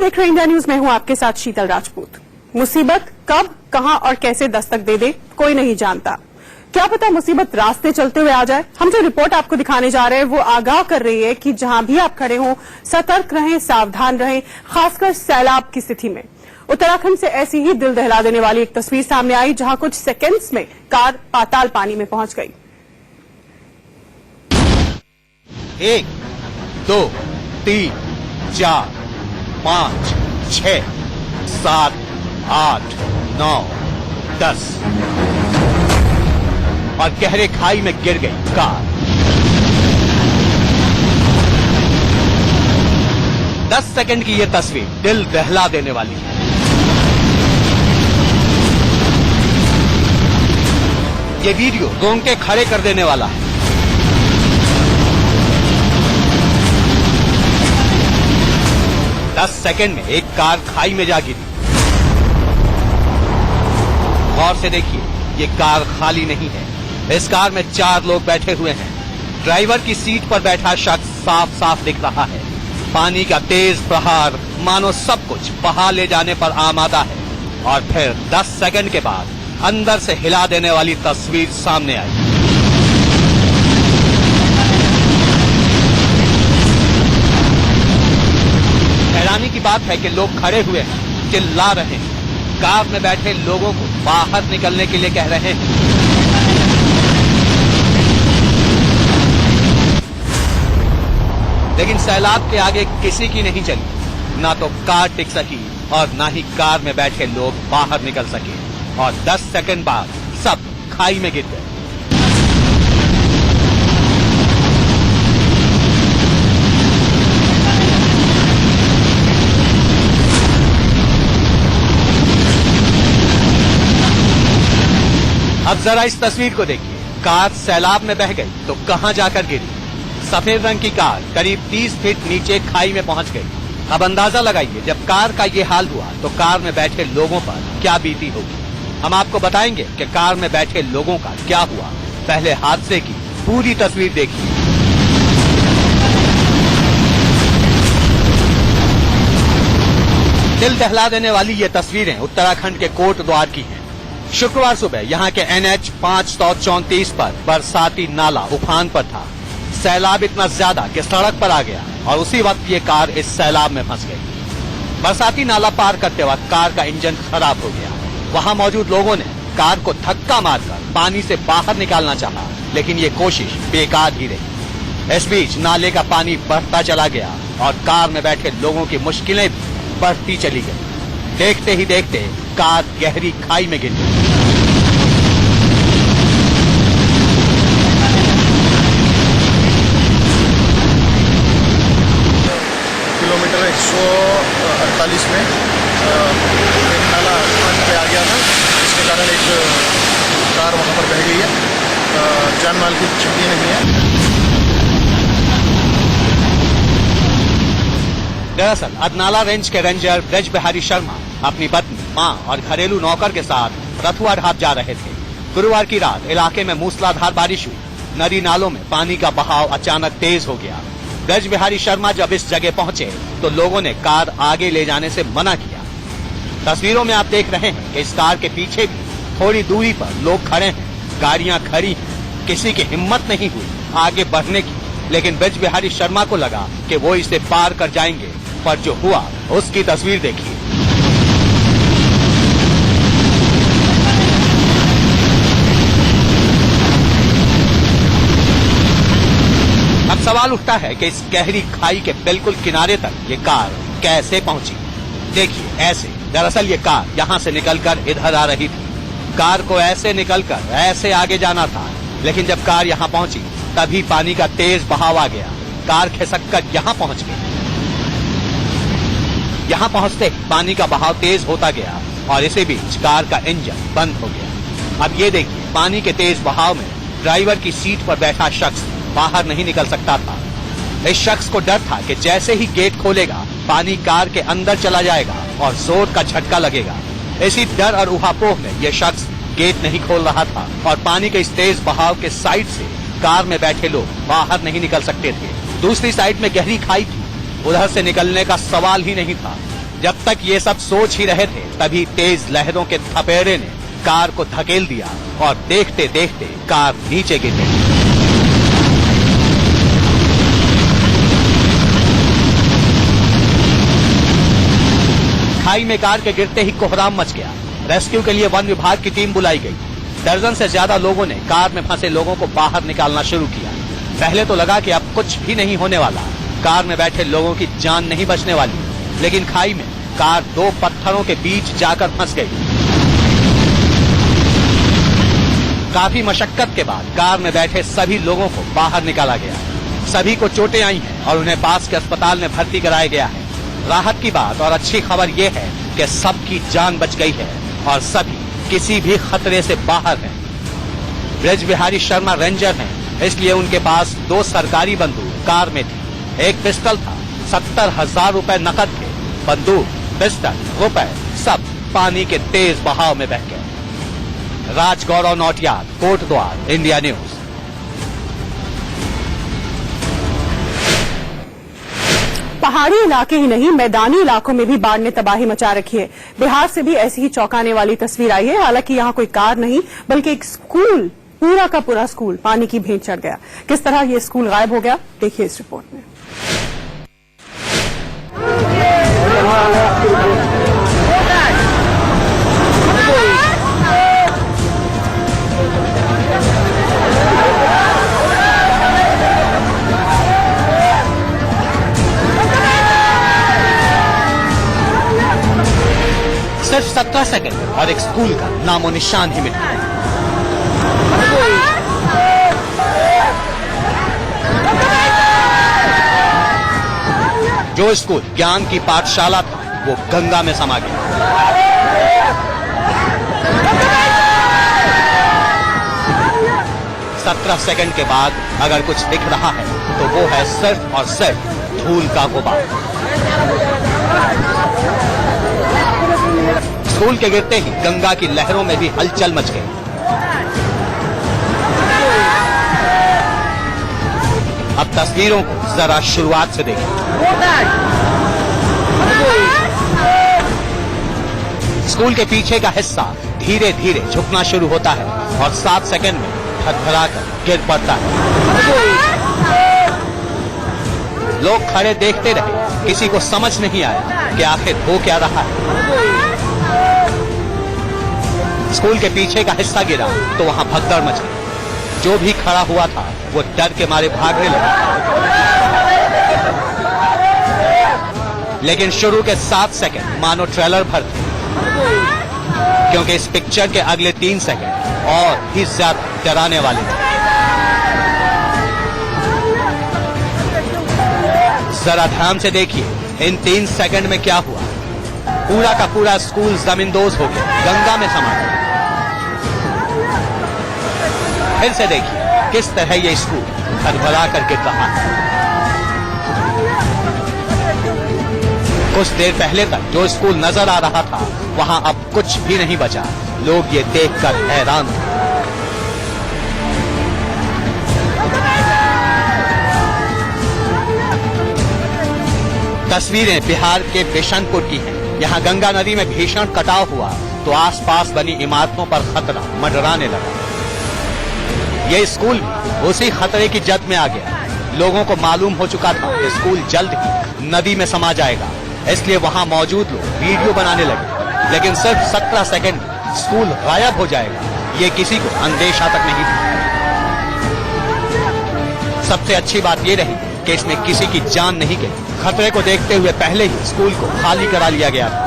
देख रहे India news में हूं आपके साथ शीतल राजपूत। मुसीबत कब, कहां और कैसे दस्तक दे दे कोई नहीं जानता। क्या पता मुसीबत रास्ते चलते हुए आ जाए। हम जो रिपोर्ट आपको दिखाने जा रहे हैं वो आगाह कर रही है कि जहां भी आप खड़े हों सतर्क रहें, सावधान रहें, खासकर सैलाब की स्थिति में। उत्तराखंड से ऐसी ही दिल दहला देने वाली एक तस्वीर सामने आई जहां कुछ सेकेंड्स में कार पाताल पानी में पहुंच गई। 1, 2, 3, 4, 5, 6, 7, 8, 9, 10 और गहरे खाई में गिर गई कार। 10 सेकंड की यह तस्वीर दिल दहला देने वाली है। ये वीडियो रोंगटे खड़े कर देने वाला है। दस सेकंड में एक कार खाई में जा गिरी। गौर से देखिए, ये कार खाली नहीं है। इस कार में 4 लोग बैठे हुए हैं। ड्राइवर की सीट पर बैठा शख्स साफ साफ दिख रहा है। पानी का तेज प्रहार मानो सब कुछ बहा ले जाने पर आमादा है। और फिर 10 सेकंड के बाद अंदर से हिला देने वाली तस्वीर सामने आई। हैरानी की बात है कि लोग खड़े हुए हैं, चिल्ला रहे हैं, कार में बैठे लोगों को बाहर निकलने के लिए कह रहे हैं। लेकिन सैलाब के आगे किसी की नहीं चली। ना तो कार टिक सकी और ना ही कार में बैठे लोग बाहर निकल सके। और 10 सेकंड बाद सब खाई में गिर गए। अब जरा इस तस्वीर को देखिए। कार सैलाब में बह गई तो कहां जाकर गिरी। सफेद रंग की कार करीब 30 फीट नीचे खाई में पहुंच गई। अब अंदाजा लगाइए, जब कार का ये हाल हुआ तो कार में बैठे लोगों पर क्या बीती होगी। हम आपको बताएंगे कि कार में बैठे लोगों का क्या हुआ। पहले हादसे की पूरी तस्वीर देखिए। दिल दहला देने वाली ये तस्वीरें उत्तराखंड के कोट द्वार की हैं। शुक्रवार सुबह यहाँ के NH 534 पर बरसाती नाला उफान पर था। सैलाब इतना ज्यादा कि सड़क पर आ गया और उसी वक्त ये कार इस सैलाब में फंस गई। बरसाती नाला पार करते वक्त कार का इंजन खराब हो गया। वहां मौजूद लोगों ने कार को धक्का मारकर पानी से बाहर निकालना चाहा, लेकिन ये कोशिश बेकार ही रही। इस बीच नाले का पानी बढ़ता चला गया और कार में बैठे लोगों की मुश्किलें भी बढ़ती चली गई। देखते ही देखते कार गहरी खाई में गिर गई। किलोमीटर 148 में एक नाला पानी पे आ गया था, जिसके कारण एक कार वहाँ पर बह गई है। जान माल की क्षति नहीं है। दरअसल अदनाला रेंज के रेंजर ब्रज बिहारी शर्मा अपनी पत्नी, मां और घरेलू नौकर के साथ रथुआ ढाब जा रहे थे। गुरुवार की रात इलाके में मूसलाधार बारिश हुई। नदी नालों में पानी का बहाव अचानक तेज हो गया। ब्रज बिहारी शर्मा जब इस जगह पहुंचे तो लोगों ने कार आगे ले जाने से मना किया। तस्वीरों में आप देख रहे हैं कि इस कार के पीछे भी थोड़ी दूरी पर लोग खड़े हैं, गाड़ियां खड़ी हैं। किसी की हिम्मत नहीं हुई आगे बढ़ने की, लेकिन ब्रज बिहारी शर्मा को लगा कि वो इसे पार कर जाएंगे, पर जो हुआ उसकी तस्वीर देखिए। अब सवाल उठता है कि इस गहरी खाई के बिल्कुल किनारे तक ये कार कैसे पहुंची। देखिए ऐसे, दरअसल ये कार यहाँ से निकलकर इधर आ रही थी। कार को ऐसे निकलकर ऐसे आगे जाना था, लेकिन जब कार यहाँ पहुंची तभी पानी का तेज बहाव आ गया। कार खिसककर यहाँ पहुंच गई। यहाँ पहुंचते ही पानी का बहाव तेज होता गया और इसी बीच कार का इंजन बंद हो गया। अब ये देखिए, पानी के तेज बहाव में ड्राइवर की सीट पर बैठा शख्स बाहर नहीं निकल सकता था। इस शख्स को डर था कि जैसे ही गेट खोलेगा पानी कार के अंदर चला जाएगा और जोर का झटका लगेगा। इसी डर और उहापोह में यह शख्स गेट नहीं खोल रहा था और पानी के इस तेज बहाव के साइड से कार में बैठे लोग बाहर नहीं निकल सकते थे। दूसरी साइड में गहरी खाई थी, उधर से निकलने का सवाल ही नहीं था। जब तक ये सब सोच ही रहे थे तभी तेज लहरों के थपेड़े ने कार को धकेल दिया और देखते देखते कार नीचे गिर गई। खाई में कार के गिरते ही कोहराम मच गया। रेस्क्यू के लिए वन विभाग की टीम बुलाई गई। दर्जन से ज्यादा लोगों ने कार में फंसे लोगों को बाहर निकालना शुरू किया। पहले तो लगा कि अब कुछ भी नहीं होने वाला, कार में बैठे लोगों की जान नहीं बचने वाली, लेकिन खाई में कार दो पत्थरों के बीच जाकर फंस गई। काफी मशक्कत के बाद कार में बैठे सभी लोगों को बाहर निकाला गया। सभी को चोटें आई हैं और उन्हें पास के अस्पताल में भर्ती कराया गया है। राहत की बात और अच्छी खबर यह है कि सबकी जान बच गई है और सभी किसी भी खतरे से बाहर हैं। ब्रज बिहारी शर्मा रेंजर हैं, इसलिए उनके पास 2 सरकारी बंदूक कार में थी। एक पिस्टल था, 70,000 रुपए नकद थे। बंदूक, पिस्टल, रुपए सब पानी के तेज बहाव में बह गए। Rajgaurav Nautiyal, Kotdwar, India news. पहाड़ी इलाके ही नहीं, मैदानी इलाकों में भी बाढ़ ने तबाही मचा रखी है। बिहार से भी ऐसी ही चौंकाने वाली तस्वीर आई है। हालांकि यहां कोई कार नहीं बल्कि एक स्कूल, पूरा का पूरा स्कूल पानी की भेंट चढ़ गया। किस तरह ये स्कूल गायब हो गया, देखिए इस रिपोर्ट में। सिर्फ 17 सेकंड और एक स्कूल का नामो निशान ही मिट गया। जो स्कूल ज्ञान की पाठशाला था वो गंगा में समा गया। सत्रह सेकंड के बाद अगर कुछ दिख रहा है तो वो है सिर्फ और सिर्फ धूल का गुबार। स्कूल के गिरते ही गंगा की लहरों में भी हलचल मच गई। अब तस्वीरों को जरा शुरुआत से देखें। स्कूल के पीछे का हिस्सा धीरे धीरे झुकना शुरू होता है और 7 सेकंड में थरथराकर गिर पड़ता है। लोग खड़े देखते रहे, किसी को समझ नहीं आया कि आखिर हो क्या रहा है। स्कूल के पीछे का हिस्सा गिरा तो वहां भगदड़ मच गई। जो भी खड़ा हुआ था वो डर के मारे भागने लगा। लेकिन शुरू के 7 सेकंड मानो ट्रेलर भर थे, क्योंकि इस पिक्चर के अगले 3 सेकंड और भी ज्यादा डराने वाले थे। जरा ध्यान से देखिए इन 3 सेकंड में क्या हुआ। पूरा का पूरा स्कूल जमींदोज हो गया, गंगा में समा गया। फिर से देखिए किस तरह ये स्कूल भरभरा कर गिर रहा है। कुछ देर पहले तक जो स्कूल नजर आ रहा था वहां अब कुछ भी नहीं बचा। लोग ये देखकर हैरान थे। तस्वीरें बिहार के बिशनपुर की हैं। यहाँ गंगा नदी में भीषण कटाव हुआ तो आसपास बनी इमारतों पर खतरा मंडराने लगा। ये स्कूल भी उसी खतरे की जद में आ गया। लोगों को मालूम हो चुका था कि स्कूल जल्द ही नदी में समा जाएगा, इसलिए वहां मौजूद लोग वीडियो बनाने लगे। लेकिन सिर्फ 17 सेकंड में स्कूल गायब हो जाएगा, ये किसी को अंदेशा तक नहीं था। सबसे अच्छी बात ये रही कि इसमें किसी की जान नहीं गई। खतरे को देखते हुए पहले ही स्कूल को खाली करा लिया गया था।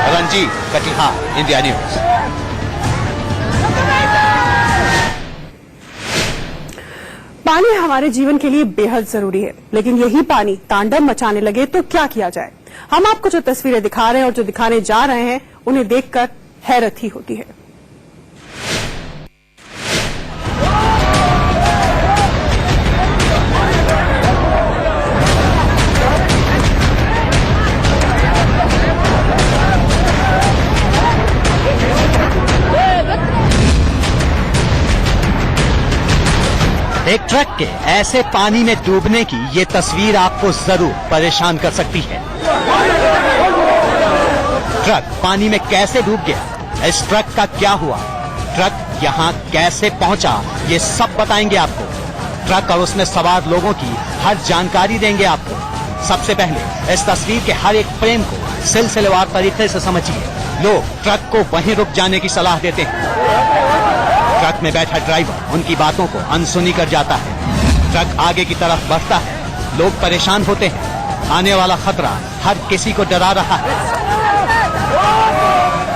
Ranjeet Katihar, India news. पानी हमारे जीवन के लिए बेहद जरूरी है, लेकिन यही पानी तांडव मचाने लगे तो क्या किया जाए। हम आपको जो तस्वीरें दिखा रहे हैं और जो दिखाने जा रहे हैं उन्हें देखकर हैरत ही होती है। एक ट्रक के ऐसे पानी में डूबने की ये तस्वीर आपको जरूर परेशान कर सकती है। ट्रक पानी में कैसे डूब गया, इस ट्रक का क्या हुआ, ट्रक यहाँ कैसे पहुंचा, ये सब बताएंगे आपको। ट्रक और उसमें सवार लोगों की हर जानकारी देंगे आपको। सबसे पहले इस तस्वीर के हर एक फ्रेम को सिलसिलेवार तरीके से समझिए। लोग ट्रक को वहीं रुक जाने की सलाह देते हैं। ट्रक में बैठा ड्राइवर उनकी बातों को अनसुनी कर जाता है। ट्रक आगे की तरफ बढ़ता है, लोग परेशान होते हैं। आने वाला खतरा हर किसी को डरा रहा है।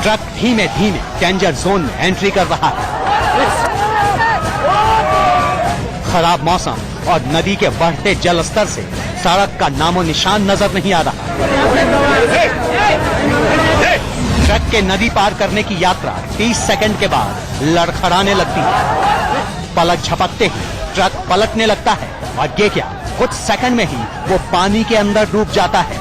ट्रक धीमे धीमे डेंजर जोन में एंट्री कर रहा है। खराब मौसम और नदी के बढ़ते जल स्तर से सड़क का नामो निशान नजर नहीं आ रहा। ट्रक के नदी पार करने की यात्रा 30 सेकंड के बाद लड़खड़ाने लगती है। पलक झपकते ही ट्रक पलटने लगता है और ये क्या, कुछ सेकंड में ही वो पानी के अंदर डूब जाता है।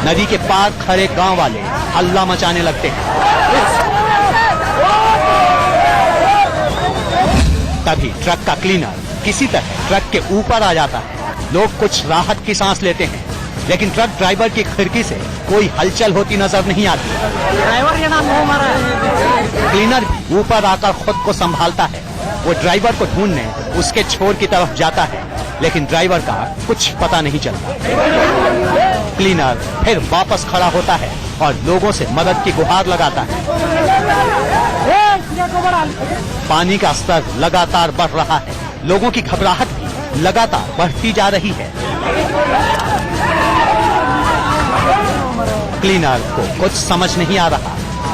नदी के पार खड़े गांव वाले हल्ला मचाने लगते हैं। तभी ट्रक का क्लीनर किसी तरह ट्रक के ऊपर आ जाता है। लोग कुछ राहत की सांस लेते हैं, लेकिन ट्रक ड्राइवर की खिड़की से कोई हलचल होती नजर नहीं आती। ड्राइवर के नाम हो हमारा। क्लीनर भी ऊपर आकर खुद को संभालता है। वो ड्राइवर को ढूंढने उसके छोर की तरफ जाता है, लेकिन ड्राइवर का कुछ पता नहीं चलता। क्लीनर फिर वापस खड़ा होता है और लोगों से मदद की गुहार लगाता है। पानी का स्तर लगातार बढ़ रहा है। लोगों की घबराहट भी लगातार बढ़ती जा रही है। क्लीनर को कुछ समझ नहीं आ रहा।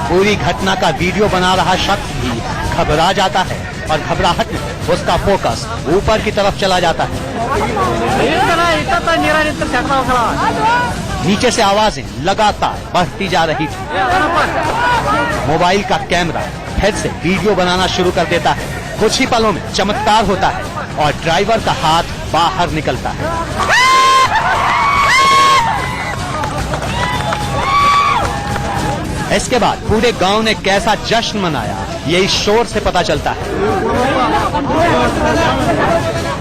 पूरी घटना का वीडियो बना रहा शख्स भी घबरा जाता है और घबराहट में उसका फोकस ऊपर की तरफ चला जाता है। नीचे से आवाजें लगातार बढ़ती जा रही थी। मोबाइल का कैमरा फिर से वीडियो बनाना शुरू कर देता है। कुछ ही पलों में चमत्कार होता है और ड्राइवर का हाथ बाहर निकलता है। इसके बाद पूरे गांव ने कैसा जश्न मनाया, ये इस शोर से पता चलता है।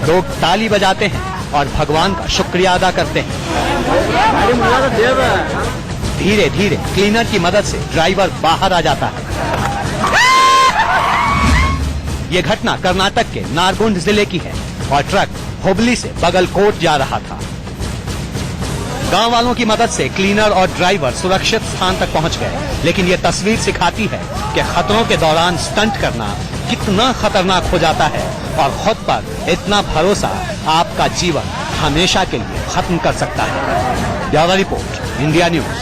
लोग ताली बजाते हैं और भगवान का शुक्रिया अदा करते हैं। धीरे धीरे क्लीनर की मदद से ड्राइवर बाहर आ जाता है। ये घटना कर्नाटक के नारगुंड जिले की है और ट्रक हुबली से बगलकोट जा रहा था। गांव वालों की मदद से क्लीनर और ड्राइवर सुरक्षित स्थान तक पहुंच गए, लेकिन ये तस्वीर सिखाती है कि खतरों के दौरान स्टंट करना कितना खतरनाक हो जाता है और खुद पर इतना भरोसा आपका जीवन हमेशा के लिए खत्म कर सकता है। Bureau report, India news.